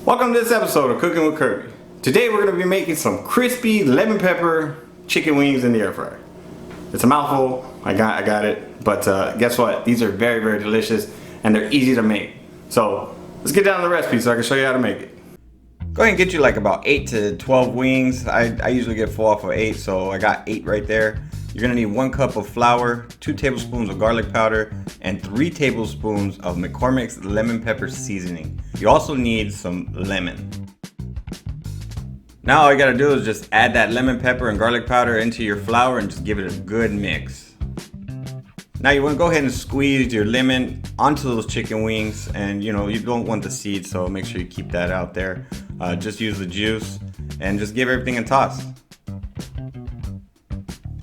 Welcome to this episode of Cooking with Kirby. Today we're going to be making some crispy lemon pepper chicken wings in the air fryer. It's a mouthful, I got it, but guess what? These are very, very delicious and they're easy to make. So let's get down to the recipe so I can show you how to make it. Go ahead and get you like about 8 to 12 wings. I usually get full off of 8, so I got 8 right there. You're gonna need 1 cup of flour, 2 tablespoons of garlic powder, and 3 tablespoons of McCormick's lemon pepper seasoning. You also need some lemon. Now all you gotta do is just add that lemon pepper and garlic powder into your flour and just give it a good mix. Now you wanna go ahead and squeeze your lemon onto those chicken wings, and you don't want the seeds, so make sure you keep that out there. Just use the juice and just give everything a toss.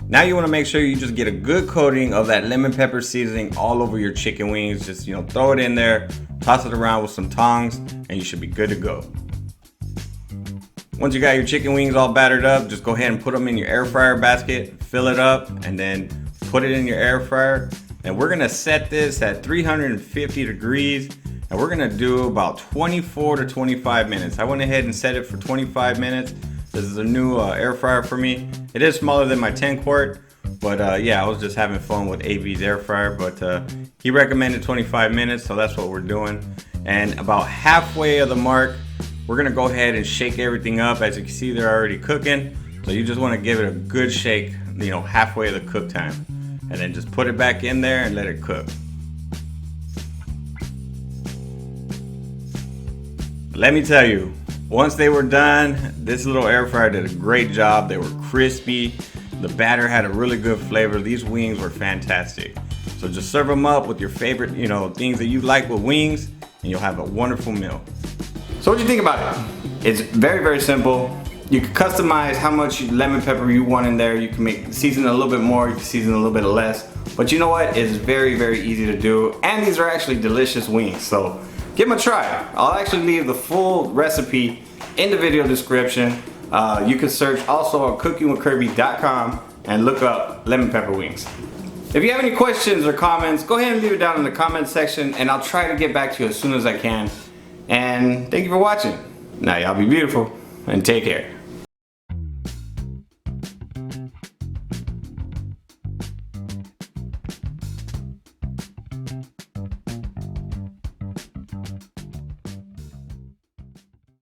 Now you want to make sure you just get a good coating of that lemon pepper seasoning all over your chicken wings. Just throw it in there, toss it around with some tongs, and you should be good to go. Once you got your chicken wings all battered up, just go ahead and put them in your air fryer basket, fill it up, and then put it in your air fryer. And we're gonna set this at 350 degrees, and we're gonna do about 24 to 25 minutes. I went ahead and set it for 25 minutes. This is a new air fryer for me. It is smaller than my 10 quart, but yeah, I was just having fun with AB's air fryer, but he recommended 25 minutes, so that's what we're doing. And about halfway of the mark, we're gonna go ahead and shake everything up. As you can see, they're already cooking, so you just wanna give it a good shake, halfway of the cook time. And then just put it back in there and let it cook. Let me tell you, once they were done, this little air fryer did a great job. They were crispy. The batter had a really good flavor. These wings were fantastic. So just serve them up with your favorite, things that you like with wings, and you'll have a wonderful meal. So what do you think about it? It's very, very simple. You can customize how much lemon pepper you want in there. You can season a little bit more, you can season a little bit less. But you know what? It's very, very easy to do. And these are actually delicious wings. So give them a try. I'll actually leave the full recipe in the video description. You can search also on cookingwithkirby.com and look up lemon pepper wings. If you have any questions or comments, go ahead and leave it down in the comment section and I'll try to get back to you as soon as I can. And thank you for watching. Now y'all be beautiful and take care.